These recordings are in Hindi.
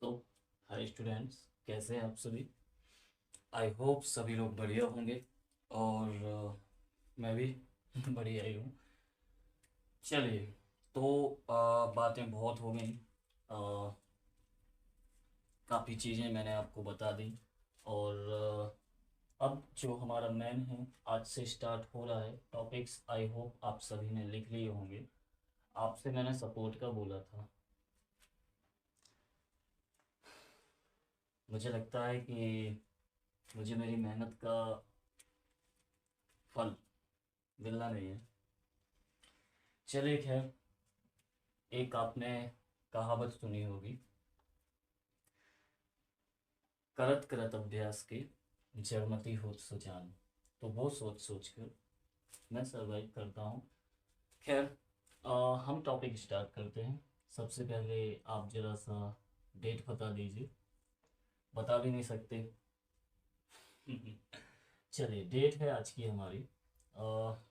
तो हाय स्टूडेंट्स, कैसे हैं आप सभी। आई होप सभी लोग बढ़िया होंगे और मैं भी बढ़िया ही हूँ। चलिए, तो बातें बहुत हो गई। काफ़ी चीज़ें मैंने आपको बता दी और अब जो हमारा मेन है आज से स्टार्ट हो रहा है टॉपिक्स। आई होप आप सभी ने लिख लिए होंगे। आपसे मैंने सपोर्ट का बोला था। मुझे लगता है कि मुझे मेरी मेहनत का फल मिलना नहीं है। चलिए खैर, एक आपने कहावत सुनी होगी, करत करत अभ्यास के जड़मति होत सुजान। तो वो सोच सोच कर मैं सर्वाइव करता हूँ। खैर, हम टॉपिक स्टार्ट करते हैं। सबसे पहले आप जरा सा डेट बता दीजिए। बता भी नहीं सकते। चलिए, डेट है आज की हमारी।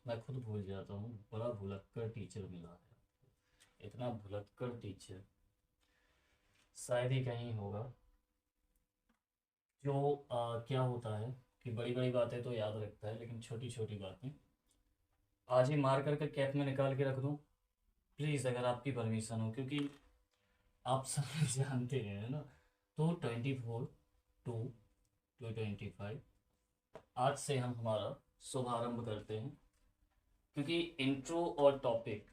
मैं खुद भूल जाता हूँ, बड़ा भुलक्कड़ टीचर मिला है। इतना भुलक्कड़ टीचर शायद ही कहीं होगा। जो क्या होता है कि बड़ी बड़ी बातें तो याद रखता है, लेकिन छोटी छोटी बातें आज ही मार करके कैप में निकाल के रख दूँ प्लीज़, अगर आपकी परमिशन हो, क्योंकि आप सब जानते हैं ना। तो 24/2/2025 आज से हम हमारा शुभारंभ करते हैं। क्योंकि इंट्रो और टॉपिक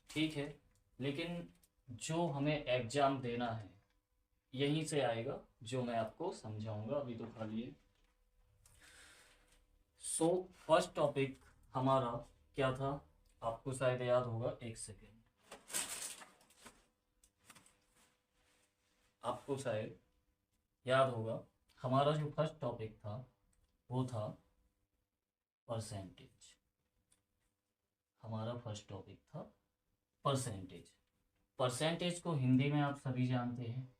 ठीक है, लेकिन जो हमें एग्ज़ाम देना है यहीं से आएगा, जो मैं आपको समझाऊंगा। अभी तो खाली है। सो फर्स्ट टॉपिक हमारा क्या था, आपको शायद याद होगा। एक सेकेंड, आपको शायद याद होगा। हमारा जो फर्स्ट टॉपिक था वो था परसेंटेज। हमारा फर्स्ट टॉपिक था परसेंटेज। परसेंटेज को हिंदी में आप सभी जानते हैं,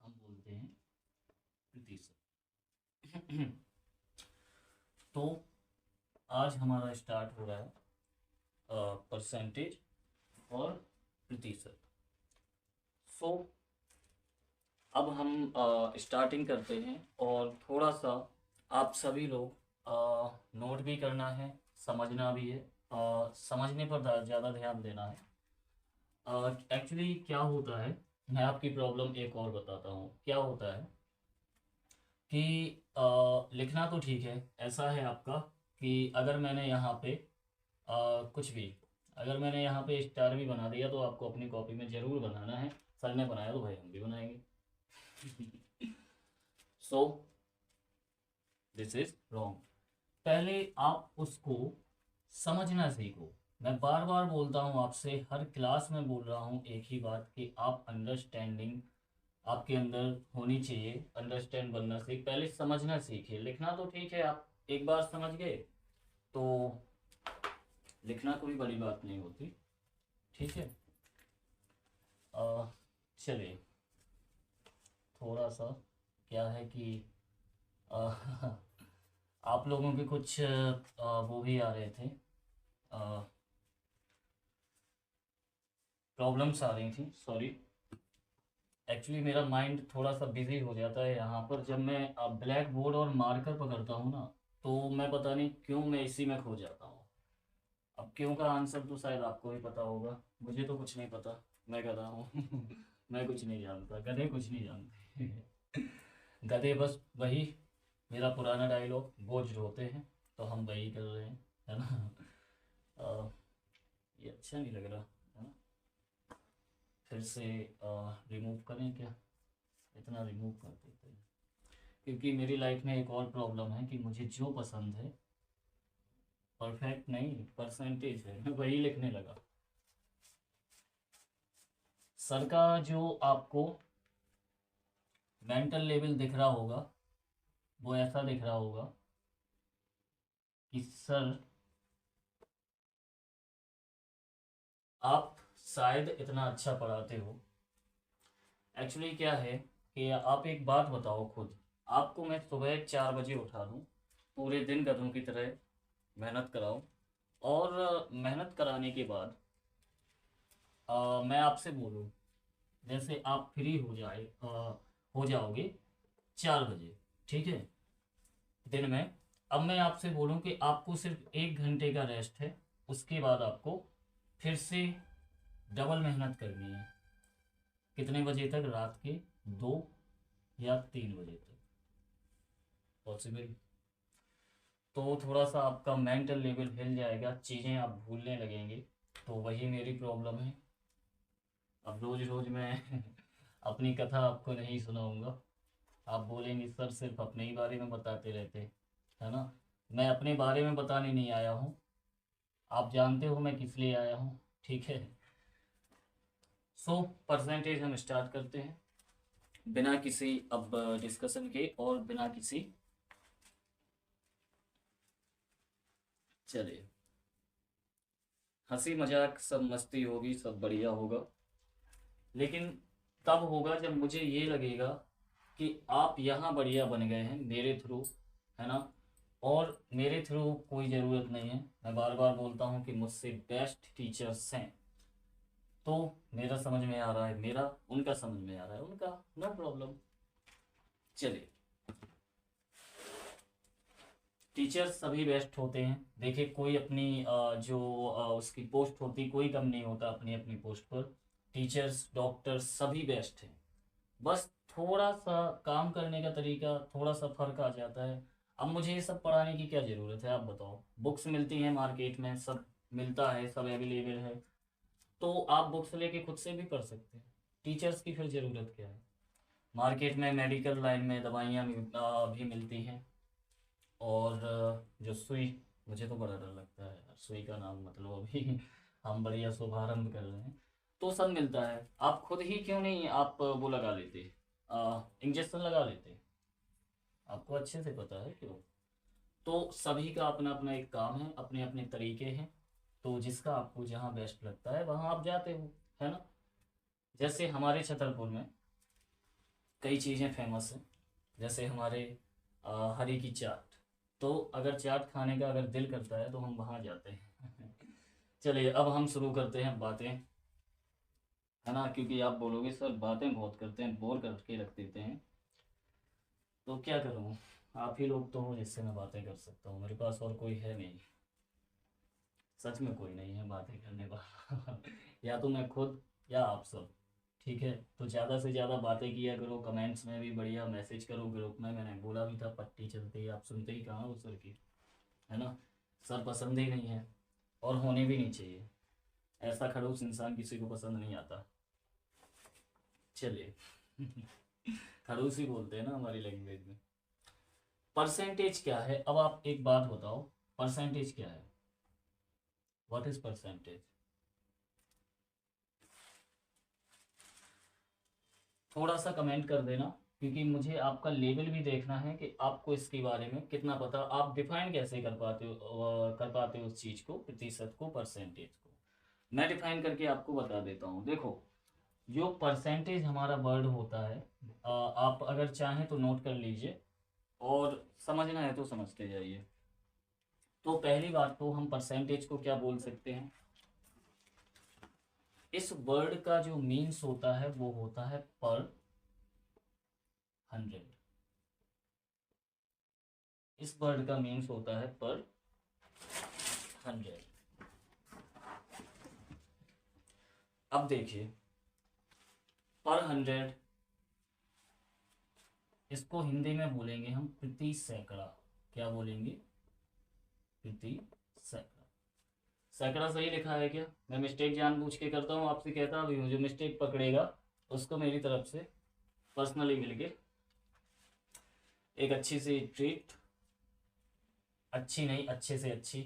हम बोलते हैं प्रतिशत। तो आज हमारा स्टार्ट हो रहा है परसेंटेज और प्रतिशत। सो अब हम स्टार्टिंग करते हैं और थोड़ा सा आप सभी लोग नोट भी करना है, समझना भी है। समझने पर ज़्यादा ध्यान देना है। एक्चुअली क्या होता है, मैं आपकी प्रॉब्लम एक और बताता हूँ। क्या होता है कि लिखना तो ठीक है, ऐसा है आपका कि अगर मैंने यहाँ पे कुछ भी, अगर मैंने यहाँ पे स्टार भी बना दिया तो आपको अपनी कॉपी में ज़रूर बनाना है। सर ने बनाया तो भाई हम भी बनाएंगे। So this is wrong. पहले आप उसको समझना सीखो। मैं बार बार बोलता हूँ आपसे, हर क्लास में बोल रहा हूँ एक ही बात कि आप अंडरस्टैंडिंग आपके अंदर होनी चाहिए। अंडरस्टैंड बनना सीख, पहले समझना सीखिए। लिखना तो ठीक है, आप एक बार समझ गए तो लिखना कोई बड़ी बात नहीं होती। ठीक है। चलिए, थोड़ा सा क्या है कि अ, आप लोगों के कुछ वो भी आ रहे थे, प्रॉब्लम्स आ रही थी, सॉरी। एक्चुअली मेरा माइंड थोड़ा सा बिजी हो जाता है यहाँ पर, जब मैं ब्लैक बोर्ड और मार्कर पकड़ता हूँ ना, तो मैं पता नहीं क्यों मैं इसी में खो जाता हूँ। अब क्यों का आंसर तो शायद आपको ही पता होगा, मुझे तो कुछ नहीं पता। मैं गधा हूँ। मैं कुछ नहीं जानता, गधे कुछ नहीं जानते। गधे बस वही, मेरा पुराना डायलॉग, बोझ ढोते हैं, तो हम वही कर रहे हैं, है ना। अ, ये अच्छा नहीं लग रहा, है ना। फिर से रिमूव करें क्या, इतना रिमूव कर देते हैं। क्योंकि मेरी लाइफ में एक और प्रॉब्लम है कि मुझे जो पसंद है, परफेक्ट नहीं, परसेंटेज है, मैं वही लिखने लगा। सर का जो आपको मेंटल लेवल दिख रहा होगा, वो ऐसा दिख रहा होगा कि सर आप शायद इतना अच्छा पढ़ाते हो। एक्चुअली क्या है कि आप एक बात बताओ खुद, आपको मैं सुबह 4 बजे उठा दूँ, पूरे दिन गधों की तरह मेहनत कराऊँ, और मेहनत कराने के बाद मैं आपसे बोलूँ जैसे आप फ्री हो जाओगे 4 बजे, ठीक है, दिन में। अब मैं आपसे बोलूं कि आपको सिर्फ 1 घंटे का रेस्ट है, उसके बाद आपको फिर से डबल मेहनत करनी है। कितने बजे तक? रात के 2 या 3 बजे तक। पॉसिबल? तो थोड़ा सा आपका मेंटल लेवल हिल जाएगा, चीज़ें आप भूलने लगेंगे। तो वही मेरी प्रॉब्लम है। अब रोज़ रोज़ मैं अपनी कथा आपको नहीं सुनाऊंगा। आप बोलेंगे सर सिर्फ अपने ही बारे में बताते रहते, है ना। मैं अपने बारे में बताने नहीं आया हूँ, आप जानते हो मैं किस लिए आया हूँ, ठीक है। सो परसेंटेज हम स्टार्ट करते हैं, बिना किसी अब डिस्कशन के और बिना किसी, चलिए, हंसी मजाक सब मस्ती होगी, सब बढ़िया होगा। लेकिन तब होगा जब मुझे ये लगेगा कि आप यहाँ बढ़िया बन गए हैं मेरे थ्रू, है ना। और मेरे थ्रू कोई ज़रूरत नहीं है, मैं बार बार बोलता हूँ कि मुझसे बेस्ट टीचर्स हैं। तो मेरा समझ में आ रहा है मेरा, उनका समझ में आ रहा है उनका, नो प्रॉब्लम। चलिए, टीचर्स सभी बेस्ट होते हैं। देखिए कोई अपनी जो उसकी पोस्ट होती, कोई कम नहीं होता अपनी अपनी पोस्ट पर। टीचर्स डॉक्टर्स सभी बेस्ट हैं, बस थोड़ा सा काम करने का तरीका थोड़ा सा फर्क आ जाता है। अब मुझे ये सब पढ़ाने की क्या ज़रूरत है, आप बताओ। बुक्स मिलती हैं मार्केट में, सब मिलता है, सब अवेलेबल है। तो आप बुक्स लेके खुद से भी पढ़ सकते हैं। टीचर्स की फिर ज़रूरत क्या है। मार्केट में मेडिकल लाइन में दवाइयाँ भी मिलती हैं। और जो सुई, मुझे तो बड़ा डर लगता है यार सुई का नाम, मतलब अभी हम बढ़िया शुभारंभ कर रहे हैं। तो सब मिलता है, आप खुद ही क्यों नहीं आप वो लगा लेते, इंजेक्शन लगा लेते। आपको अच्छे से पता है क्यों। तो सभी का अपना अपना एक काम है, अपने अपने तरीके हैं। तो जिसका आपको जहाँ बेस्ट लगता है वहाँ आप जाते हो, है ना। जैसे हमारे छतरपुर में कई चीज़ें फेमस हैं। जैसे हमारे हरी की चाट। तो अगर चाट खाने का अगर दिल करता है तो हम वहाँ जाते हैं। चलिए अब हम शुरू करते हैं बातें, है ना, क्योंकि आप बोलोगे सर बातें बहुत करते हैं, बोर करके रख देते हैं। तो क्या करूँ, आप ही लोग तो हो जिससे मैं बातें कर सकता हूँ, मेरे पास और कोई है नहीं। सच में कोई नहीं है बातें करने वाला। या तो मैं खुद या आप सब, ठीक है। तो ज़्यादा से ज़्यादा बातें किया करो, कमेंट्स में भी बढ़िया मैसेज करो ग्रुप में। मैंने बोला भी था पट्टी चलती है, आप सुनते ही कहाँ हो सर की, है ना। सर पसंद ही नहीं है, और होने भी नहीं चाहिए। ऐसा खड़ूस इंसान किसी को पसंद नहीं आता। चलिए, खड़ूस ही बोलते हैं ना हमारी लैंग्वेज में। परसेंटेज क्या है, अब आप एक बात बताओ, परसेंटेज क्या है, व्हाट इज परसेंटेज। थोड़ा सा कमेंट कर देना, क्योंकि मुझे आपका लेवल भी देखना है कि आपको इसके बारे में कितना पता। आप डिफाइन कैसे कर पाते हो, उस चीज़ को, प्रतिशत को, परसेंटेज को। मैं डिफाइन करके आपको बता देता हूँ। देखो, जो परसेंटेज हमारा वर्ड होता है, आप अगर चाहें तो नोट कर लीजिए, और समझना है तो समझते जाइए। तो पहली बात तो हम परसेंटेज को क्या बोल सकते हैं। इस वर्ड का जो मीन्स होता है वो होता है पर 100। इस वर्ड का मीन्स होता है पर 100। अब देखिए, पर 100, इसको हिंदी में बोलेंगे हम प्रति सैकड़ा। क्या बोलेंगे, प्रति सैकड़ा। सैकड़ा सही लिखा है क्या? मैं मिस्टेक जानबूझ के करता हूँ, आपसे कहता भी हूँ जो मिस्टेक पकड़ेगा उसको मेरी तरफ से पर्सनली मिल के एक अच्छी सी ट्रीट। अच्छी नहीं, अच्छे से अच्छी।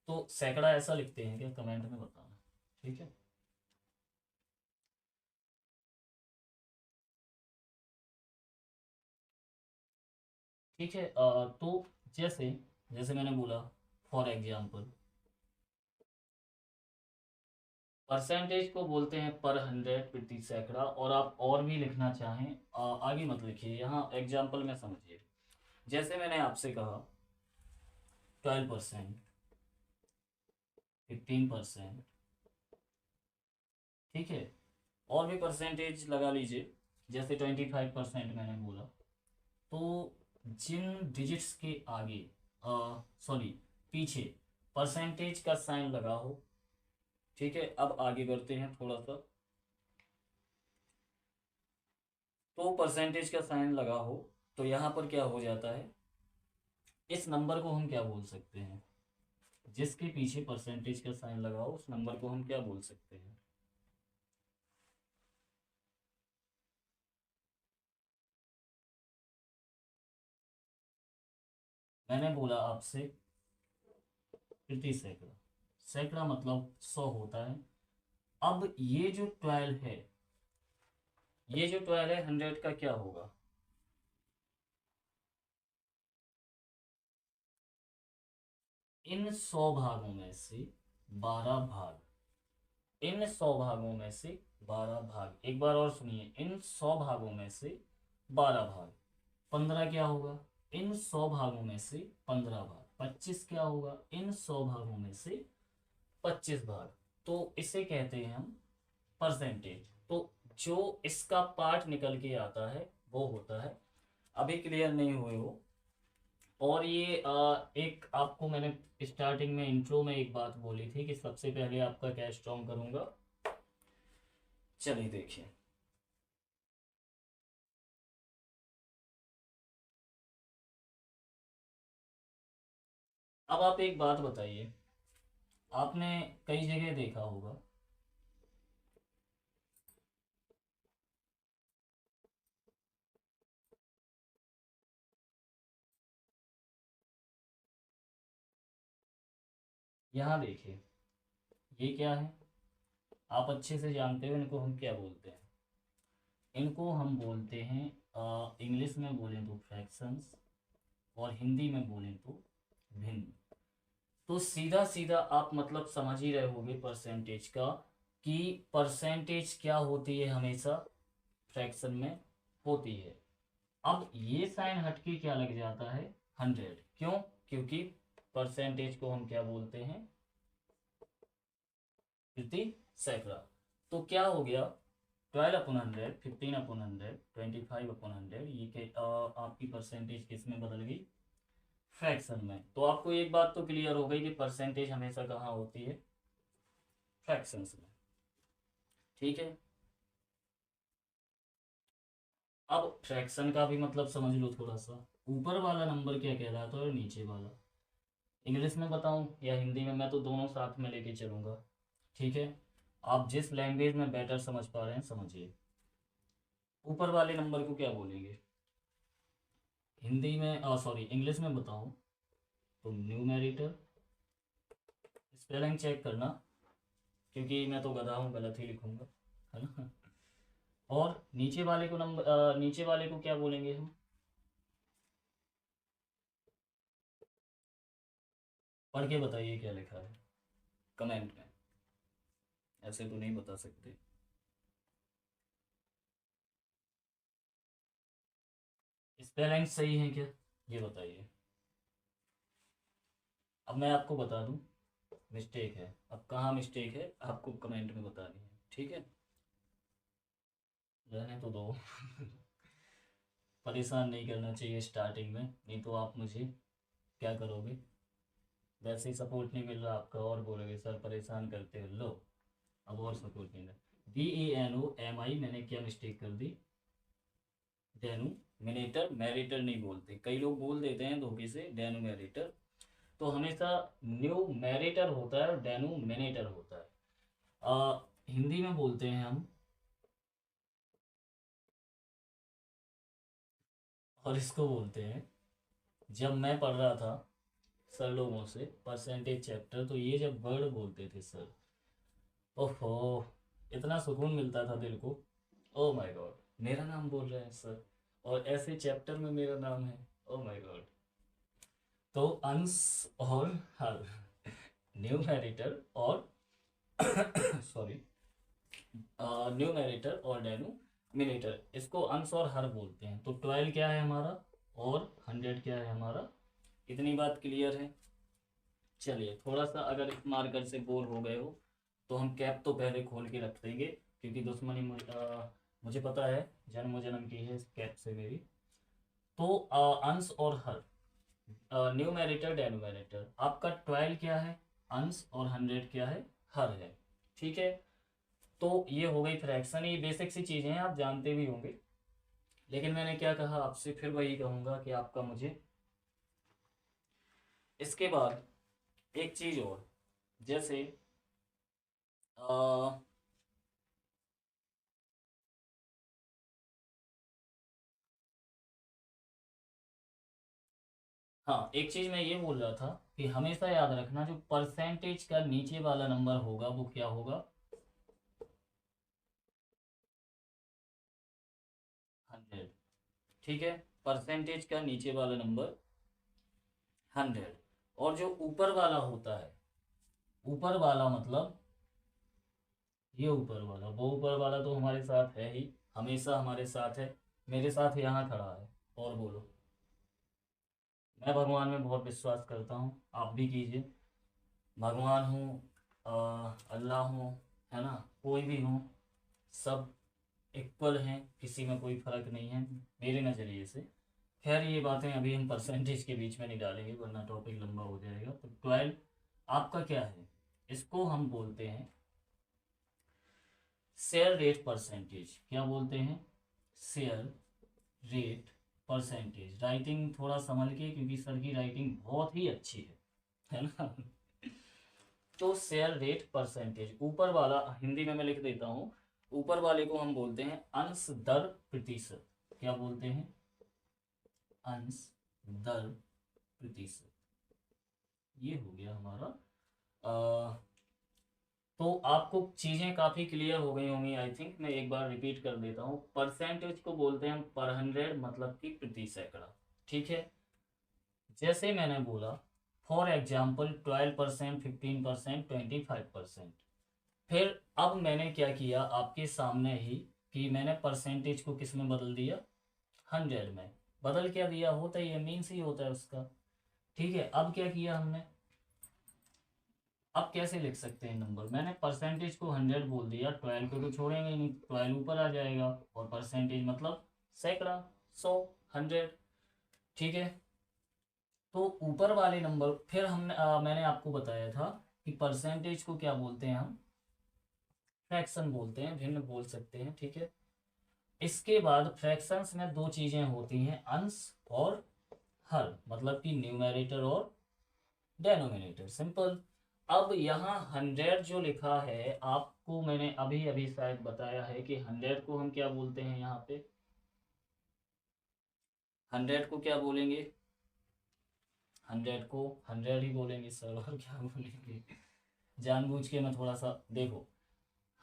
तो सैकड़ा ऐसा लिखते हैं क्या, कमेंट में बताना, ठीक है। ठीक है, तो जैसे जैसे मैंने बोला, फॉर एग्जाम्पल परसेंटेज को बोलते हैं पर 100, प्रति सैकड़ा। और आप और भी लिखना चाहें, आगे मत लिखिए, यहाँ एग्जाम्पल में समझिए। जैसे मैंने आपसे कहा 12%, 15%, ठीक है। और भी परसेंटेज लगा लीजिए, जैसे 25% मैंने बोला, तो जिन डिजिट्स के आगे सॉरी पीछे परसेंटेज का साइन लगा हो, ठीक है, अब आगे बढ़ते हैं थोड़ा सा, तो परसेंटेज का साइन लगा हो तो यहाँ पर क्या हो जाता है, इस नंबर को हम क्या बोल सकते हैं, जिसके पीछे परसेंटेज का साइन लगा हो उस नंबर को हम क्या बोल सकते हैं। मैंने बोला आपसे प्रति सैकड़ा, सैकड़ा मतलब 100 होता है। अब ये जो 12 है, ये जो 12 है 100 का क्या होगा, इन 100 भागों में से 12 भाग, इन 100 भागों में से 12 भाग, एक बार और सुनिए, इन 100 भागों में से 12 भाग, 15 क्या होगा, इन 100 भागों में से 15 भाग, 25 क्या होगा, इन 100 भागों में से 25 भाग। तो इसे कहते हैं हम परसेंटेज। तो जो इसका पार्ट निकल के आता है वो होता है, अभी क्लियर नहीं हुए हो। और ये एक आपको मैंने स्टार्टिंग में इंट्रो में एक बात बोली थी कि सबसे पहले आपका क्या स्ट्रॉन्ग करूंगा, चलिए देखिए। अब आप एक बात बताइए, आपने कई जगह देखा होगा, यहाँ देखिए, ये क्या है, आप अच्छे से जानते हो इनको हम क्या बोलते हैं। इनको हम बोलते हैं, इंग्लिश में बोलें तो फ्रैक्शंस, और हिंदी में बोलें तो भिन्न। तो सीधा सीधा आप मतलब समझ ही रहे होगे परसेंटेज का, कि परसेंटेज क्या होती है, हमेशा फ्रैक्शन में होती है। अब ये साइन हटके क्या लग जाता है, 100, क्यों, क्योंकि परसेंटेज को हम क्या बोलते हैं, प्रति सैकड़ा। तो क्या हो गया, 12/100, 15/100, 25/100, ये के आपकी परसेंटेज किस में बदल गई, फ्रैक्शन में। तो आपको एक बात तो क्लियर हो गई कि परसेंटेज हमेशा कहाँ होती है, फ्रैक्शंस में, ठीक है। अब फ्रैक्शन का भी मतलब समझ लो थोड़ा सा, ऊपर वाला नंबर क्या कहलाता है और नीचे वाला, इंग्लिश में बताऊं या हिंदी में, मैं तो दोनों साथ में लेके चलूंगा, ठीक है। आप जिस लैंग्वेज में बेटर समझ पा रहे हैं समझिए। ऊपर वाले नंबर को क्या बोलेंगे, हिंदी में सॉरी इंग्लिश में बताऊं तो न्यूमेरिटर, स्पेलिंग चेक करना, क्योंकि मैं तो गधा हूँ, गलत ही लिखूंगा, है ना। और नीचे वाले को नंबर, नीचे वाले को क्या बोलेंगे हम, पढ़ के बताइए क्या लिखा है कमेंट में, ऐसे तो नहीं बता सकते। स्पेलिंग सही है क्या, ये बताइए। अब मैं आपको बता दूं, मिस्टेक है, अब कहाँ मिस्टेक है आपको कमेंट में बतानी है, ठीक है। रहने तो दो। परेशान नहीं करना चाहिए स्टार्टिंग में, नहीं तो आप मुझे क्या करोगे, वैसे ही सपोर्ट नहीं मिल रहा आपका और बोलोगे सर परेशान करते हो, लो अब और सपोर्ट नहीं मिला। DENOMI, मैंने क्या मिस्टेक कर दी, डेनोमिनेटर, मैरिटर नहीं बोलते, कई लोग बोल देते हैं धोखे से डेनोमेरिटर, तो हमेशा न्यूमेरेटर होता है और डेनोमिनेटर होता है। हिंदी में बोलते हैं हम, और इसको बोलते हैं, जब मैं पढ़ रहा था सर लोगों से परसेंटेज चैप्टर, तो ये जब वर्ड बोलते थे सर, ओहो, इतना सुकून मिलता था दिल को। ओ माय गॉड, मेरा नाम बोल रहे हैं सर, और ऐसे चैप्टर में मेरा नाम है, ओ माय गॉड। तो अंश और हर, न्यूमेरिटर और सॉरी, न्यूमेरेटर और डेनोमिनेटर, इसको अंश और हर बोलते हैं। तो 12 क्या है हमारा और 100 क्या है हमारा, इतनी बात क्लियर है। चलिए थोड़ा सा अगर इस मार्कर से बोर हो गए हो तो हम कैप तो पहले खोल के रख देंगे, क्योंकि दुश्मनी मुझे पता है जन्म जन्म की है इस कैट से मेरी। तो अंश और हर, न्यूमैरेटर डेनोमिनेटर, आपका 12 क्या है अंश और 100 क्या है हर है। ठीक है, तो ये हो गई फ्रैक्शन। ये बेसिक सी चीज़ें हैं, आप जानते भी होंगे, लेकिन मैंने क्या कहा आपसे, फिर वही कहूँगा कि आपका मुझे इसके बाद एक चीज़ और, जैसे अ, हाँ एक चीज़ मैं ये बोल रहा था कि हमेशा याद रखना जो परसेंटेज का नीचे वाला नंबर होगा वो क्या होगा, 100। ठीक है, परसेंटेज का नीचे वाला नंबर 100, और जो ऊपर वाला होता है, ऊपर वाला मतलब ये ऊपर वाला, वो ऊपर वाला तो हमारे साथ है ही, हमेशा हमारे साथ है, मेरे साथ यहाँ खड़ा है। और बोलो, मैं भगवान में बहुत विश्वास करता हूँ, आप भी कीजिए। भगवान हूँ, अल्लाह हूँ, है ना, कोई भी हूँ, सब इक्वल हैं, किसी में कोई फ़र्क नहीं है मेरे नज़रिए से। खैर ये बातें अभी हम परसेंटेज के बीच में नहीं डालेंगे वरना टॉपिक लंबा हो जाएगा। तो 12 आपका क्या है, इसको हम बोलते हैं शेयर रेट परसेंटेज। क्या बोलते हैं, शेयर रेट परसेंटेज। राइटिंग थोड़ा संभल के, क्योंकि सर की राइटिंग बहुत ही अच्छी है ना। तो शेयर रेट परसेंटेज, ऊपर वाला हिंदी में मैं लिख देता हूँ, ऊपर वाले को हम बोलते हैं अंश दर प्रतिशत। क्या बोलते हैं, अंश दर प्रतिशत। ये हो गया हमारा। तो आपको चीज़ें काफ़ी क्लियर हो गई होंगी आई थिंक। मैं एक बार रिपीट कर देता हूँ, परसेंटेज को बोलते हैं हम पर 100, मतलब कि प्रति सैकड़ा। ठीक है, जैसे मैंने बोला फॉर एग्जाम्पल 12%, 15%, 25%। फिर अब मैंने क्या किया आपके सामने ही, कि मैंने परसेंटेज को किस में बदल दिया, 100 में। बदल क्या दिया, होता ही है, मीन्स ही होता है उसका। ठीक है, अब क्या किया हमने, अब कैसे लिख सकते हैं नंबर, मैंने परसेंटेज को 100 बोल दिया, 12 को तो छोड़ेंगे ही नहीं, 12 ऊपर आ जाएगा, और परसेंटेज मतलब सैकड़ा, 100, 100। ठीक है, तो ऊपर वाले नंबर, फिर हमने मैंने आपको बताया था कि परसेंटेज को क्या बोलते हैं हम, फ्रैक्शन बोलते हैं, भिन्न बोल सकते हैं। ठीक है, इसके बाद फ्रैक्शंस में दो चीज़ें होती हैं, अंश और हर, मतलब कि न्यूमैरेटर और डेनोमिनेटर, सिंपल। अब यहाँ 100 जो लिखा है, आपको मैंने अभी अभी शायद बताया है कि 100 को हम क्या बोलते हैं, यहाँ पे 100 को क्या बोलेंगे, 100 को 100 ही बोलेंगे सर, और क्या बोलेंगे। जानबूझ के मैं थोड़ा सा, देखो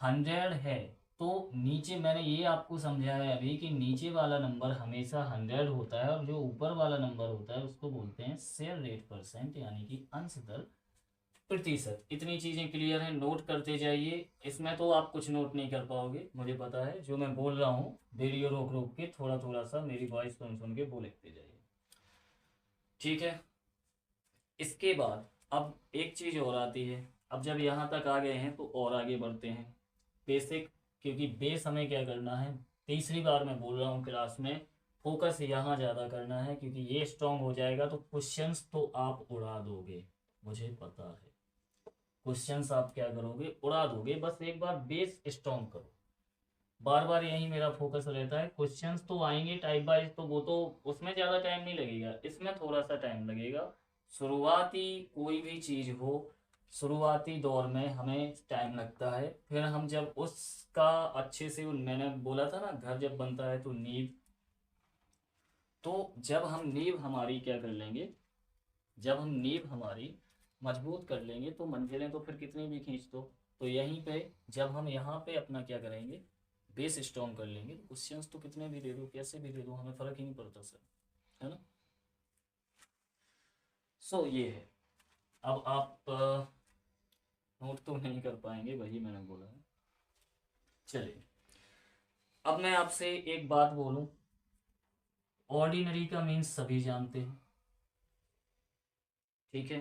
100 है, तो नीचे मैंने ये आपको समझाया अभी कि नीचे वाला नंबर हमेशा 100 होता है, और जो ऊपर वाला नंबर होता है उसको बोलते हैं शेयर रेट परसेंट, यानी कि अंश दर प्रतिशत। इतनी चीज़ें क्लियर हैं, नोट करते जाइए। इसमें तो आप कुछ नोट नहीं कर पाओगे, मुझे पता है। जो मैं बोल रहा हूँ वीडियो रोक रोक के, थोड़ा थोड़ा सा मेरी वॉइस सुन सुन के वो लिखते जाइए। ठीक है, इसके बाद अब एक चीज़ और आती है। अब जब यहाँ तक आ गए हैं तो और आगे बढ़ते हैं, बेसिक, क्योंकि बेस हमें क्या करना है, तीसरी बार मैं बोल रहा हूँ क्लास में, फोकस यहाँ ज़्यादा करना है, क्योंकि ये स्ट्रांग हो जाएगा तो क्वेश्चंस तो आप उड़ा दोगे, मुझे पता है। क्वेश्चंस आप क्या करोगे, उड़ा दोगे। बस एक बार बेस स्ट्रॉन्ग करो, बार बार यही मेरा फोकस रहता है। क्वेश्चंस तो आएंगे टाइप वाइज, तो वो तो उसमें ज़्यादा टाइम नहीं लगेगा, इसमें थोड़ा सा टाइम लगेगा। शुरुआती कोई भी चीज़ हो, शुरुआती दौर में हमें टाइम लगता है, फिर हम जब उसका अच्छे से, मैंने बोला था ना घर जब बनता है तो नींव, तो जब हम नींव हमारी क्या कर लेंगे, जब हम नींव हमारी मजबूत कर लेंगे तो मंजिलें तो फिर कितनी भी खींच दो। तो यहीं पे जब हम यहाँ पे अपना क्या करेंगे, बेस स्ट्रॉन्ग कर लेंगे, तो क्वेश्चंस तो कितने भी दे दो, कैसे भी दे दो, हमें फ़र्क ही नहीं पड़ता सर, है ना। सो ये है। अब आप नोट तो नहीं कर पाएंगे, वही मैंने बोला है। चलिए, अब मैं आपसे एक बात बोलूं, ऑर्डिनरी का मीन्स सभी जानते हैं। ठीक है,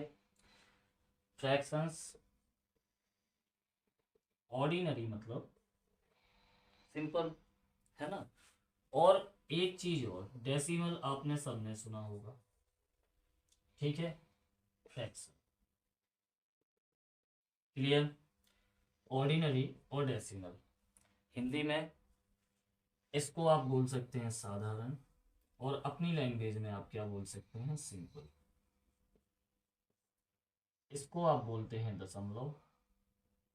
फ्रैक्शंस, ऑर्डिनरी मतलब सिंपल, है ना। और एक चीज और, डेसिमल आपने सबने सुना होगा, ठीक है, फ्रैक्शन, क्लियर। ऑर्डिनरी और डेसिमल, हिंदी में इसको आप बोल सकते हैं साधारण, और अपनी लैंग्वेज में आप क्या बोल सकते हैं, सिंपल। इसको आप बोलते हैं दशमलव,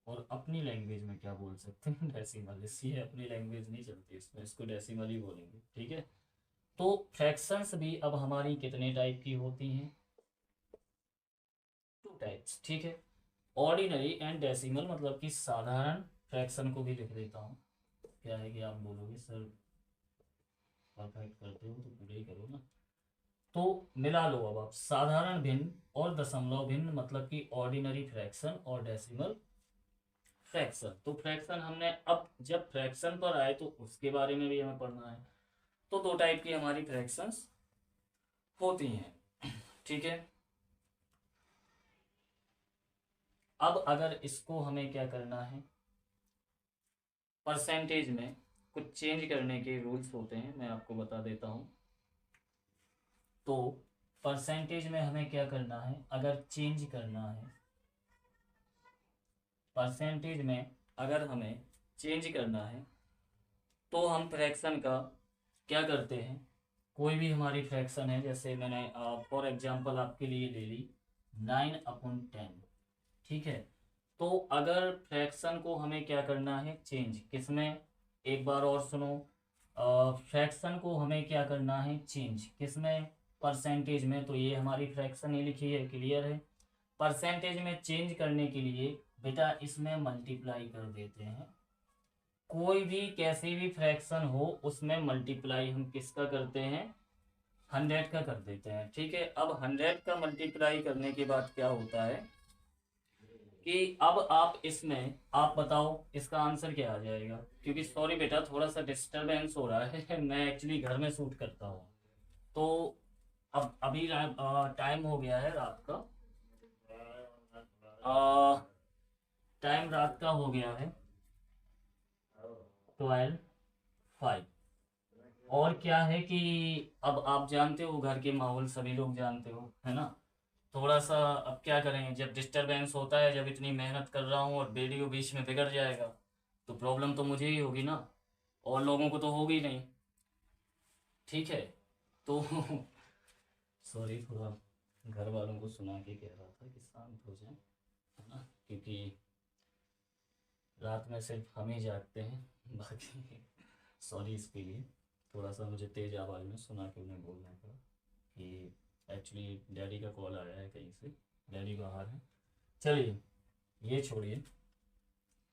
और अपनी लैंग्वेज में क्या बोल सकते हैं, डेसिमल। इसलिए अपनी लैंग्वेज नहीं चलती इसमें, इसको डेसिमल ही बोलेंगे, ठीक है। तो फ्रैक्शंस भी अब हमारी कितने टाइप की होती हैं, 2 टाइप्स, ठीक है। ऑर्डिनरी एंड डेसिमल, मतलब कि साधारण फ्रैक्शन को भी लिख देता हूँ। क्या है कि आप बोलोगे सर परफेक्ट करते हो तो पूरा ही करो ना, तो मिला लो अब आप, साधारण भिन्न और दशमलव भिन्न, मतलब कि ऑर्डिनरी फ्रैक्शन और डेसिमल फ्रैक्शन। तो फ्रैक्शन हमने, अब जब फ्रैक्शन पर आए तो उसके बारे में भी हमें पढ़ना है। तो 2 टाइप की हमारी फ्रैक्शंस होती हैं, ठीक है। अब अगर इसको हमें क्या करना है, परसेंटेज में कुछ चेंज करने के रूल्स होते हैं, मैं आपको बता देता हूँ। तो परसेंटेज में हमें क्या करना है, अगर चेंज करना है, परसेंटेज में अगर हमें चेंज करना है, तो हम फ्रैक्शन का क्या करते हैं, कोई भी हमारी फ्रैक्शन है, जैसे मैंने फॉर एग्जांपल आपके लिए ले ली 9/10, ठीक है। तो अगर फ्रैक्शन को हमें क्या करना है, चेंज किसमें, एक बार और सुनो, फ्रैक्शन को हमें क्या करना है, चेंज किसमें, परसेंटेज में। तो ये हमारी फ्रैक्शन ही लिखी है, क्लियर है। परसेंटेज में चेंज करने के लिए बेटा इसमें मल्टीप्लाई कर देते हैं, कोई भी कैसी भी फ्रैक्शन हो उसमें मल्टीप्लाई हम किसका करते हैं, 100 का कर देते हैं, ठीक है। अब 100 का मल्टीप्लाई करने के बाद क्या होता है कि अब आप इसमें, आप बताओ इसका आंसर क्या आ जाएगा, क्योंकि सॉरी बेटा थोड़ा सा डिस्टरबेंस हो रहा है मैं एक्चुअली घर में शूट करता हूँ। तो अब अभी टाइम हो गया है रात का, टाइम रात का हो गया है 12:05। और क्या है कि अब आप जानते हो घर के माहौल, सभी लोग जानते हो, है ना। थोड़ा सा अब क्या करें, जब डिस्टरबेंस होता है, जब इतनी मेहनत कर रहा हूँ और वीडियो बीच में बिगड़ जाएगा, तो प्रॉब्लम तो मुझे ही होगी ना, और लोगों को तो होगी नहीं, ठीक है। तो सॉरी, थोड़ा घर वालों को सुना के कह रहा था कि शांत हो जाए, है ना, क्योंकि रात में सिर्फ हम ही जागते हैं बाकी सॉरी इसके लिए, थोड़ा सा मुझे तेज़ आवाज़ में सुना के उन्हें बोलना पड़ा कि एक्चुअली डैडी का कॉल आया है कहीं से, डैडी बाहर है। चलिए ये छोड़िए।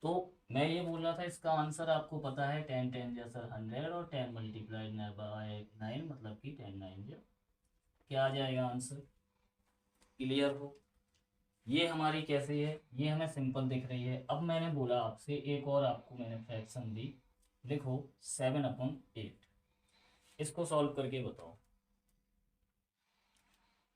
तो मैं ये बोल रहा था, इसका आंसर आपको पता है, 10 10 जैसा 100, और 10 मल्टीप्लाइड बाय 9, मतलब कि 10 9 जो, क्या आ जाएगा आंसर, क्लियर हो। ये हमारी कैसी है, ये हमें सिंपल दिख रही है। अब मैंने बोला आपसे एक और, आपको मैंने फ्रैक्शन दी, देखो 7/8, इसको सॉल्व करके बताओ।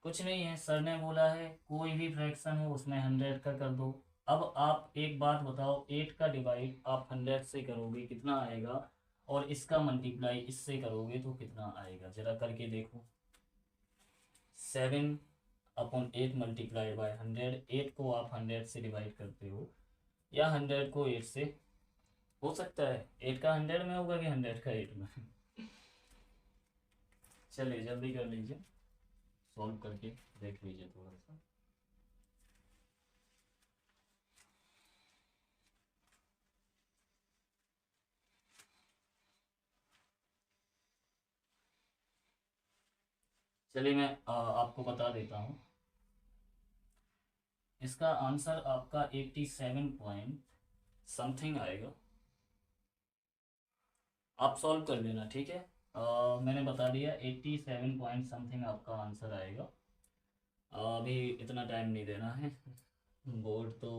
कुछ नहीं है, सर ने बोला है कोई भी फ्रैक्शन हो उसमें 100 का कर दो। अब आप एक बात बताओ, 8 का डिवाइड आप 100 से करोगे कितना आएगा, और इसका मल्टीप्लाई इससे करोगे तो कितना आएगा, जरा करके देखो। 7/8 मल्टीप्लाइड बाय 100, 8 को आप 100 से डिवाइड करते हो, या 100 को 8 से, हो सकता है 8 का 100 में होगा कि 100 का 8 में चलिए जल्दी कर लीजिए, सॉल्व करके देख लीजिए थोड़ा सा। चलिए मैं आपको बता देता हूँ, इसका आंसर आपका 87 पॉइंट समथिंग आएगा। आप सॉल्व कर लेना, ठीक है। मैंने बता दिया 87 पॉइंट समथिंग आपका आंसर आएगा। अभी इतना टाइम नहीं देना है बोर्ड तो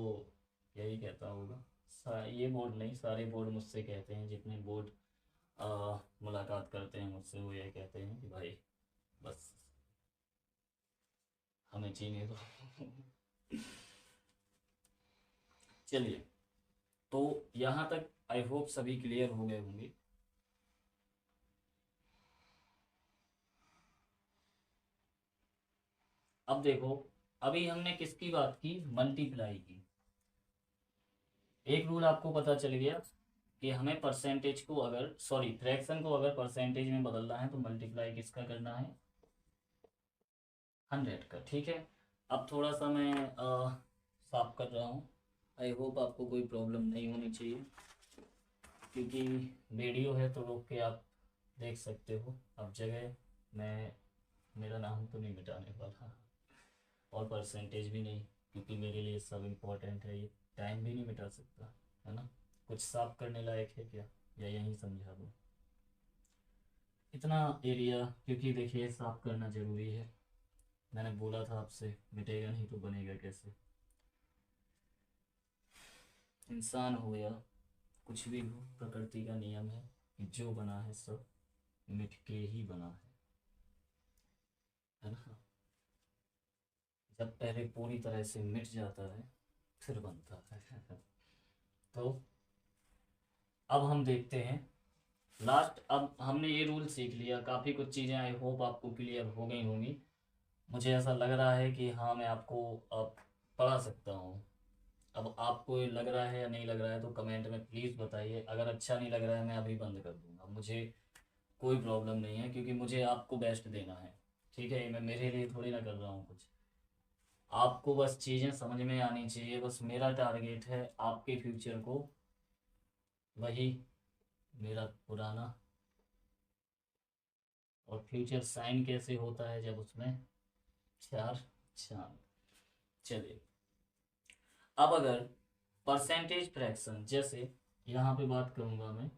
यही कहता होगा, ये बोर्ड नहीं, सारे बोर्ड मुझसे कहते हैं, जितने बोर्ड मुलाकात करते हैं मुझसे वो ये कहते हैं कि भाई बस हमें जीने दो चलिए, तो यहाँ तक आई होप सभी क्लियर हो गए होंगे। अब देखो, अभी हमने किसकी बात की, मल्टीप्लाई की। एक रूल आपको पता चल गया कि हमें परसेंटेज को अगर, सॉरी, फ्रैक्शन को अगर परसेंटेज में बदलना है तो मल्टीप्लाई किसका करना है, 100 का। ठीक है, अब थोड़ा सा मैं साफ कर रहा हूँ। आई होप आपको कोई प्रॉब्लम नहीं होनी चाहिए, क्योंकि वीडियो है तो रोक के आप देख सकते हो। अब जगह मैं मेरा नाम तो नहीं मिटाने वाला, और परसेंटेज भी नहीं, क्योंकि मेरे लिए सब इम्पोर्टेंट है। ये टाइम भी नहीं मिटा सकता, है ना। कुछ साफ करने लायक है क्या, या यहीं समझा दूँ इतना एरिया, क्योंकि देखिए साफ करना ज़रूरी है। मैंने बोला था आपसे, मिटेगा नहीं तो बनेगा कैसे। इंसान हो या कुछ भी हो, प्रकृति का नियम है कि जो बना है सब मिट के ही बना है ना। जब पहले पूरी तरह से मिट जाता है फिर बनता है। तो अब हम देखते हैं लास्ट। अब हमने ये रूल सीख लिया, काफ़ी कुछ चीज़ें आई होप आपको क्लियर हो गई होंगी। मुझे ऐसा लग रहा है कि हाँ, मैं आपको अब पढ़ा सकता हूँ। अब आपको ये लग रहा है या नहीं लग रहा है तो कमेंट में प्लीज़ बताइए। अगर अच्छा नहीं लग रहा है मैं अभी बंद कर दूँगा, मुझे कोई प्रॉब्लम नहीं है, क्योंकि मुझे आपको बेस्ट देना है। ठीक है, मैं मेरे लिए थोड़ी ना कर रहा हूँ कुछ। आपको बस चीज़ें समझ में आनी चाहिए, बस मेरा टारगेट है आपके फ्यूचर को, वही मेरा पुराना। और फ्यूचर साइन कैसे होता है, जब उसमें 4 चांद। चलिए, अब अगर परसेंटेज फ्रैक्शन, जैसे यहाँ पे बात करूँगा मैं,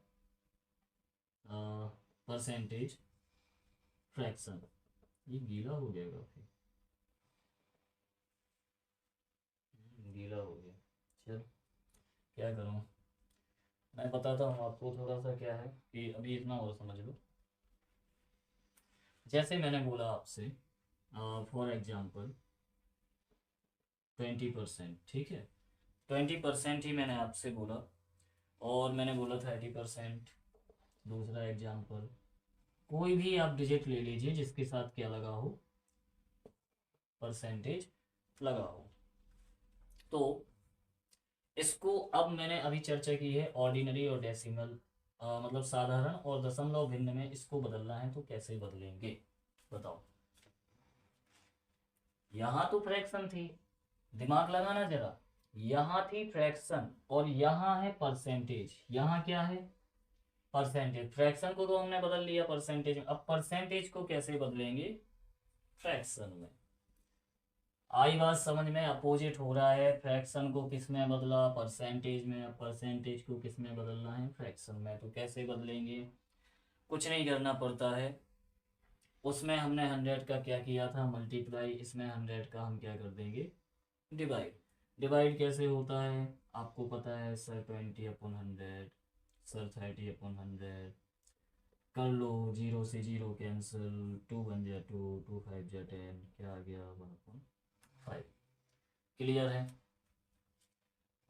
परसेंटेज फ्रैक्शन। ये गीला हो गया काफ़ी, गीला हो गया। चल, क्या करूँ, मैं बताता हूँ आपको थोड़ा सा क्या है, कि अभी इतना और समझ लो। जैसे मैंने बोला आपसे, फॉर एग्जांपल 20%, ठीक है, 20% ही मैंने आपसे बोला, और मैंने बोला 30%। दूसरा एग्जांपल, कोई भी आप डिजिट ले लीजिए जिसके साथ क्या लगा हो, परसेंटेज लगा हो। तो इसको अब मैंने अभी चर्चा की है ऑर्डिनरी और डेसिमल, मतलब साधारण और दशमलव भिन्न में इसको बदलना है तो कैसे बदलेंगे, बताओ। यहाँ तो फ्रैक्शन थी, दिमाग लगाना जरा। यहाँ थी फ्रैक्शन और यहाँ है परसेंटेज। यहाँ क्या है, परसेंटेज। फ्रैक्शन को तो हमने बदल लिया परसेंटेज में, अब परसेंटेज को कैसे बदलेंगे फ्रैक्शन में। आई बात समझ में, अपोजिट हो रहा है। फ्रैक्शन को किस में बदला, परसेंटेज में। अब परसेंटेज को किस में बदलना है, फ्रैक्शन में। तो कैसे बदलेंगे, कुछ नहीं करना पड़ता है। उसमें हमने 100 का क्या किया था, मल्टीप्लाई। इसमें 100 का हम क्या कर देंगे, डिवाइड। डिवाइड कैसे होता है आपको पता है, सर 20/100, सर 30/100। कर लो, जीरो से जीरो कैंसिल, 2 1 जा 2, 2 5 जा 10, क्या आ गया 1/5। क्लियर है।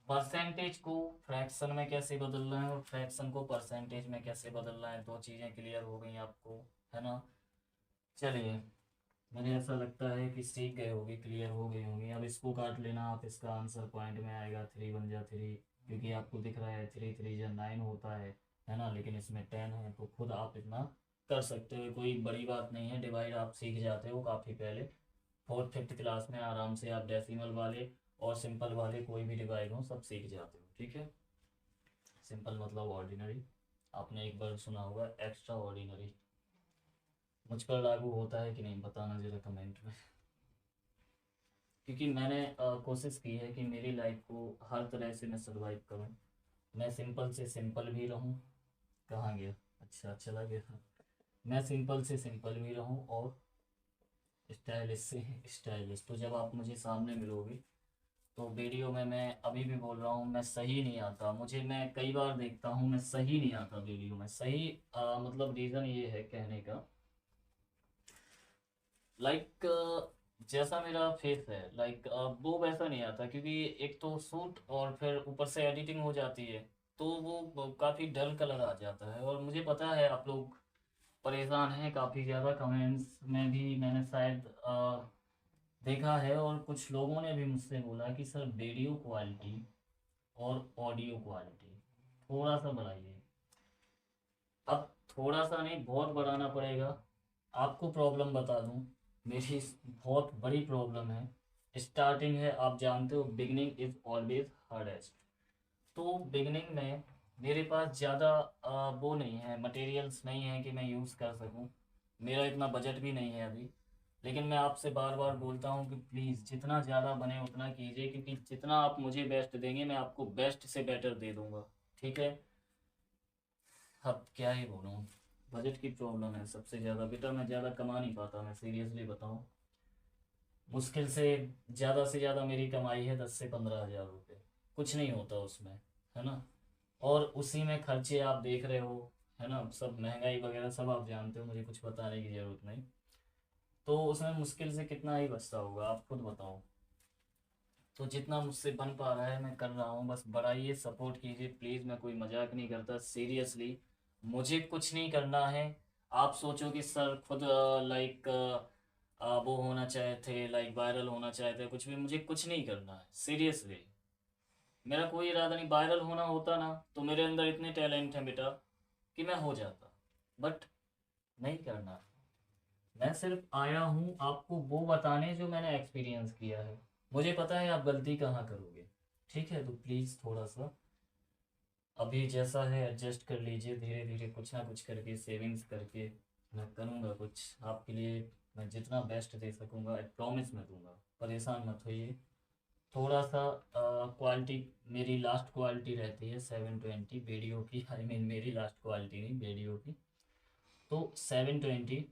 परसेंटेज को फ्रैक्शन में कैसे बदलना है और फ्रैक्शन को परसेंटेज में कैसे बदलना है, दो चीज़ें क्लियर हो गई आपको, है ना। चलिए, मुझे ऐसा लगता है कि सीख गए होगी, क्लियर हो गई होंगी। अब इसको काट लेना आप, इसका आंसर पॉइंट में आएगा 3 1 जा 3, क्योंकि आपको दिख रहा है 3 3 जा 9 होता है ना, लेकिन इसमें 10 है, तो खुद आप इतना कर सकते हो, कोई बड़ी बात नहीं है। डिवाइड आप सीख जाते हो काफ़ी पहले, 4th 5th क्लास में आराम से आप डेसिमल वाले और सिंपल वाले कोई भी डिवाइड हो सब सीख जाते हो, ठीक है। सिंपल मतलब ऑर्डिनरी, आपने एक बार सुना होगा एक्स्ट्रा ऑर्डिनरी। मुझ पर लागू होता है कि नहीं बताना ज़रा कमेंट में, क्योंकि मैंने कोशिश की है कि मेरी लाइफ को हर तरह से मैं सर्वाइव करूं। मैं सिंपल से सिंपल भी रहूं। कहाँ गया, अच्छा चला गया। मैं सिंपल से सिंपल भी रहूं और स्टाइलिश से स्टाइलिश। तो जब आप मुझे सामने मिलोगे तो वीडियो में, मैं अभी भी बोल रहा हूँ, मैं सही नहीं आता मुझे, मैं कई बार देखता हूँ मैं सही नहीं आता वीडियो में। सही मतलब रीज़न ये है कहने का, लाइक जैसा मेरा फेस है, लाइक वो वैसा नहीं आता, क्योंकि एक तो शूट और फिर ऊपर से एडिटिंग हो जाती है। तो वो काफ़ी डल कलर आ जाता है। और मुझे पता है आप लोग परेशान हैं काफ़ी ज़्यादा, कमेंट्स में भी मैंने शायद देखा है, और कुछ लोगों ने भी मुझसे बोला कि सर वीडियो क्वालिटी और ऑडियो क्वालिटी थोड़ा सा बढ़ाइए। अब थोड़ा सा नहीं, बहुत बढ़ाना पड़ेगा। आपको प्रॉब्लम बता दूं, मेरी बहुत बड़ी प्रॉब्लम है। स्टार्टिंग है, आप जानते हो बिगनिंग इज़ ऑलवेज हार्डेस्ट। तो बिगनिंग में मेरे पास ज़्यादा वो नहीं है, मटेरियल्स नहीं है कि मैं यूज़ कर सकूं। मेरा इतना बजट भी नहीं है अभी। लेकिन मैं आपसे बार बार बोलता हूं कि प्लीज़ जितना ज़्यादा बने उतना कीजिए, क्योंकि जितना आप मुझे बेस्ट देंगे मैं आपको बेस्ट से बेटर दे दूंगा। ठीक है। अब क्या ही बोलूँ, बजट की प्रॉब्लम है सबसे ज़्यादा बेटा। मैं ज़्यादा कमा नहीं पाता, मैं सीरियसली बताऊँ। मुश्किल से ज़्यादा मेरी कमाई है 10 से 15 हज़ार रुपये। कुछ नहीं होता उसमें, है ना। और उसी में खर्चे आप देख रहे हो, है ना, सब महंगाई वगैरह सब आप जानते हो, मुझे कुछ बताने की ज़रूरत नहीं। तो उसमें मुश्किल से कितना ही बचता होगा, आप खुद बताओ। तो जितना मुझसे बन पा रहा है मैं कर रहा हूँ, बस बढ़ाइए, सपोर्ट कीजिए प्लीज़। मैं कोई मजाक नहीं करता, सीरियसली। मुझे कुछ नहीं करना है। आप सोचो कि सर खुद लाइक वो होना चाहते, लाइक वायरल होना चाहते, कुछ भी, मुझे कुछ नहीं करना है सीरियसली। मेरा कोई इरादा नहीं, वायरल होना होता ना तो मेरे अंदर इतने टैलेंट है बेटा कि मैं हो जाता, बट नहीं करना। मैं सिर्फ आया हूँ आपको वो बताने जो मैंने एक्सपीरियंस किया है। मुझे पता है आप गलती कहाँ करोगे। ठीक है, तो प्लीज़ थोड़ा सा अभी जैसा है एडजस्ट कर लीजिए, धीरे धीरे कुछ ना कुछ करके, सेविंग्स करके मैं करूँगा कुछ आपके लिए। मैं जितना बेस्ट दे सकूँगा प्रॉमिस मैं दूंगा, परेशान मत होइए। थोड़ा सा क्वालिटी, मेरी लास्ट क्वालिटी रहती है 720 वीडियो की, आई मीन मेरी लास्ट क्वालिटी नहीं, वीडियो की। तो 720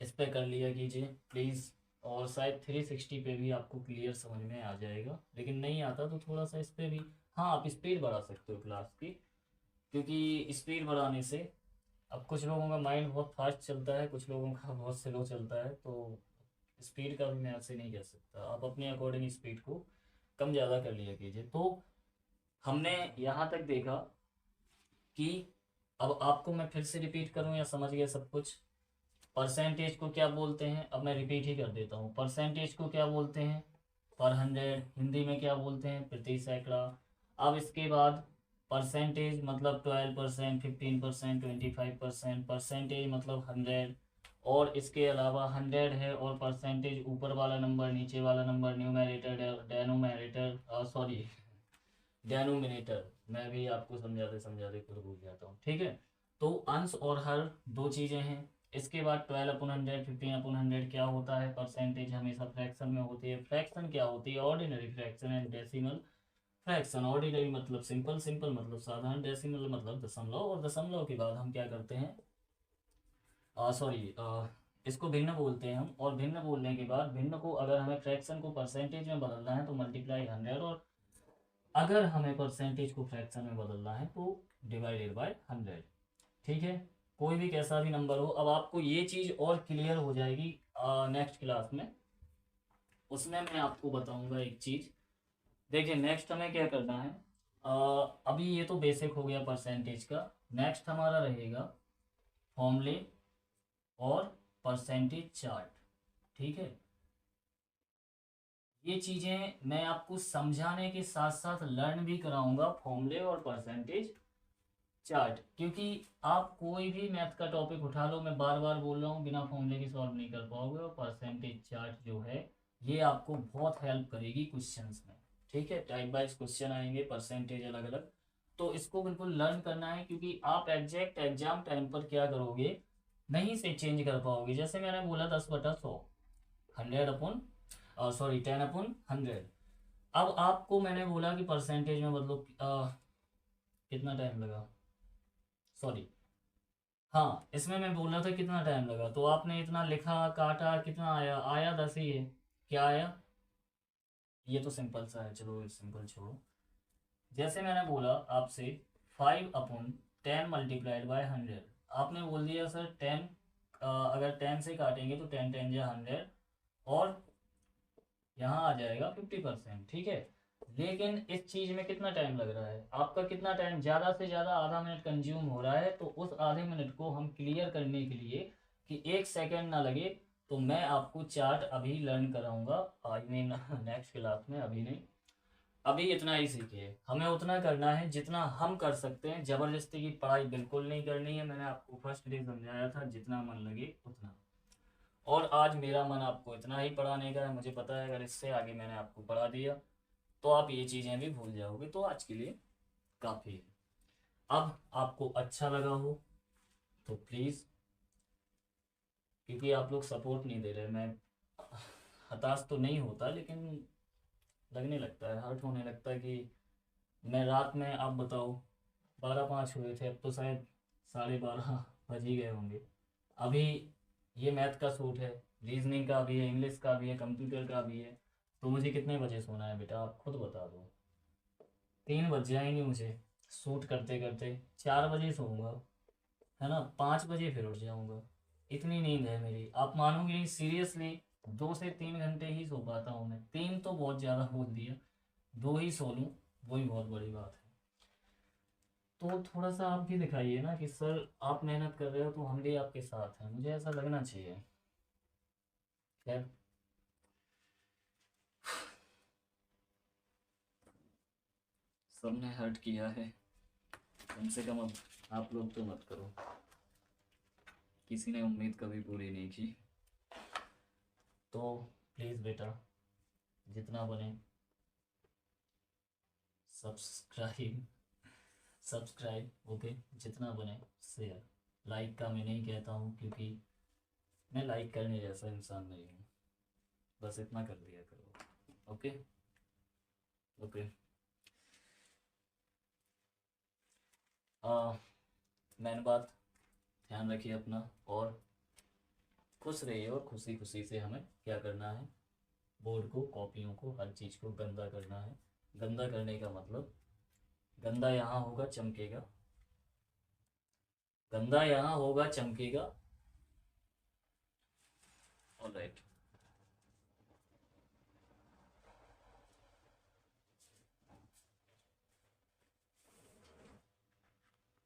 इस पे कर लिया कीजिए प्लीज़। और शायद 360 पे भी आपको क्लियर समझ में आ जाएगा, लेकिन नहीं आता तो थोड़ा सा इस पे भी, हाँ, आप स्पीड बढ़ा सकते हो क्लास की। क्योंकि स्पीड बढ़ाने से, अब कुछ लोगों का माइंड बहुत फास्ट चलता है, कुछ लोगों का बहुत स्लो चलता है, तो स्पीड का भी मैं ऐसे नहीं कह सकता। आप अपने अकॉर्डिंग स्पीड को कम ज़्यादा कर लिया कीजिए। तो हमने यहाँ तक देखा कि, अब आपको मैं फिर से रिपीट करूँ या समझ गए सब कुछ? परसेंटेज को क्या बोलते हैं, अब मैं रिपीट ही कर देता हूँ। परसेंटेज को क्या बोलते हैं? पर हंड्रेड। हिंदी में क्या बोलते हैं? प्रति सैकड़ा। अब इसके बाद परसेंटेज मतलब 12%, 15%, 25%। परसेंटेज मतलब 100। और इसके अलावा 100 है और परसेंटेज, ऊपर वाला नंबर नीचे वाला number, numerator denominator, sorry denominator. मैं भी आपको समझाते समझाते खुद भूल जाता हूँ। ठीक है। तो अंश और हर दो चीज़ें हैं। इसके बाद 12/100, 15/100 क्या होता है? परसेंटेज हमेशा फ्रैक्शन में होती है। फ्रैक्शन क्या होती है? Ordinary fraction and decimal fraction. Ordinary मतलब सिंपल, सिंपल मतलब साधारण, डेसिमल मतलब दशमलव, और दशमलव के बाद हम क्या करते हैं, सॉरी, इसको भिन्न बोलते हैं हम। और भिन्न बोलने के बाद, भिन्न को अगर हमें फ्रैक्शन को परसेंटेज में बदलना है तो मल्टीप्लाई 100, और अगर हमें परसेंटेज को फ्रैक्शन में बदलना है तो डिवाइडेड बाय 100। ठीक है। कोई भी कैसा भी नंबर हो, अब आपको ये चीज़ और क्लियर हो जाएगी नेक्स्ट क्लास में। उसमें मैं आपको बताऊंगा एक चीज़। देखिए नेक्स्ट हमें क्या करना है, अभी ये तो बेसिक हो गया परसेंटेज का। नेक्स्ट हमारा रहेगा फॉर्मूले और परसेंटेज चार्ट। ठीक है। ये चीज़ें मैं आपको समझाने के साथ साथ लर्न भी कराऊंगा, फॉर्मूले और परसेंटेज चार्ट। क्योंकि आप कोई भी मैथ का टॉपिक उठा लो, मैं बार बार बोल रहा हूँ, बिना फॉर्मूले के सॉल्व नहीं कर पाओगे। और परसेंटेज चार्ट जो है ये आपको बहुत हेल्प करेगी क्वेश्चंस में। ठीक है। टाइप वाइज क्वेश्चन आएंगे, परसेंटेज अलग अलग, तो इसको बिल्कुल लर्न करना है। क्योंकि आप एग्जैक्ट एग्जाम टाइम पर क्या करोगे, नहीं से चेंज कर पाओगे। जैसे मैंने बोला 10/100, 100 अपन, सॉरी 10/100। अब आपको मैंने बोला कि परसेंटेज में बदलो, कितना टाइम लगा, सॉरी, हाँ, इसमें मैं बोल रहा था कितना टाइम लगा, तो आपने इतना लिखा काटा, कितना आया? आया 10 ही है। क्या आया? ये तो सिंपल सा है, चलो सिंपल छोड़ो। जैसे मैंने बोला आपसे 5/10 मल्टीप्लाइड बाय 100। आपने बोल दिया सर 10, अगर 10 से काटेंगे तो 10 10 जा 100, और यहाँ आ जाएगा 50%। ठीक है। लेकिन इस चीज़ में कितना टाइम लग रहा है, आपका कितना टाइम, ज़्यादा से ज़्यादा आधा मिनट कंज्यूम हो रहा है। तो उस आधे मिनट को हम क्लियर करने के लिए कि एक सेकंड ना लगे, तो मैं आपको चार्ट अभी लर्न कराऊंगा। आई मीन नेक्स्ट क्लास में, अभी नहीं। अभी इतना ही सीखिए, हमें उतना करना है जितना हम कर सकते हैं। ज़बरदस्ती की पढ़ाई बिल्कुल नहीं करनी है। मैंने आपको फर्स्ट डे समझाया था, जितना मन लगे उतना। और आज मेरा मन आपको इतना ही पढ़ाने का है। मुझे पता है अगर इससे आगे मैंने आपको पढ़ा दिया तो आप ये चीज़ें भी भूल जाओगे। तो आज के लिए काफ़ी है। अब आपको अच्छा लगा हो तो प्लीज़, क्योंकि आप लोग सपोर्ट नहीं दे रहे, मैं हताश तो नहीं होता, लेकिन लगने लगता है, हर्ट होने लगता है कि मैं रात में, आप बताओ, 12-5 हुए थे, अब तो शायद 12:30 बज ही गए होंगे। अभी ये मैथ का सूट है, रीजनिंग का भी है, इंग्लिश का भी है, कंप्यूटर का भी है। तो मुझे कितने बजे सोना है बेटा, आप खुद बता दो। 3 बज जाएंगे मुझे सूट करते करते। 4 बजे सोऊंगा, है ना, 5 बजे फिर उठ जाऊंगा। इतनी नींद है मेरी, आप मानोगे नहीं, सीरियसली। 2 से 3 घंटे ही सो पाता हूँ मैं। 3 तो बहुत ज़्यादा बोल दिया, 2 ही सो लूँ वही बहुत बड़ी बात है। तो थोड़ा सा आप भी दिखाइए ना कि सर आप मेहनत कर रहे हो तो हम भी आपके साथ हैं, मुझे ऐसा लगना चाहिए। खैर, सबने हर्ट किया है, कम से कम अब आप लोग तो मत करो। किसी ने उम्मीद कभी पूरी नहीं की। तो प्लीज़ बेटा, जितना बने सब्सक्राइब, सब्सक्राइब ओके, जितना बने शेयर। लाइक का मैं नहीं कहता हूँ, क्योंकि मैं लाइक करने जैसा इंसान नहीं हूँ। बस इतना कर दिया करो। Okay okay. मैंने बात, ध्यान रखिए अपना, और खुश रहिए। और खुशी खुशी से हमें क्या करना है, बोर्ड को, कॉपियों को, हर चीज़ को गंदा करना है। गंदा करने का मतलब, गंदा यहाँ होगा चमकेगा, गंदा यहाँ होगा चमकेगा। ऑलराइट।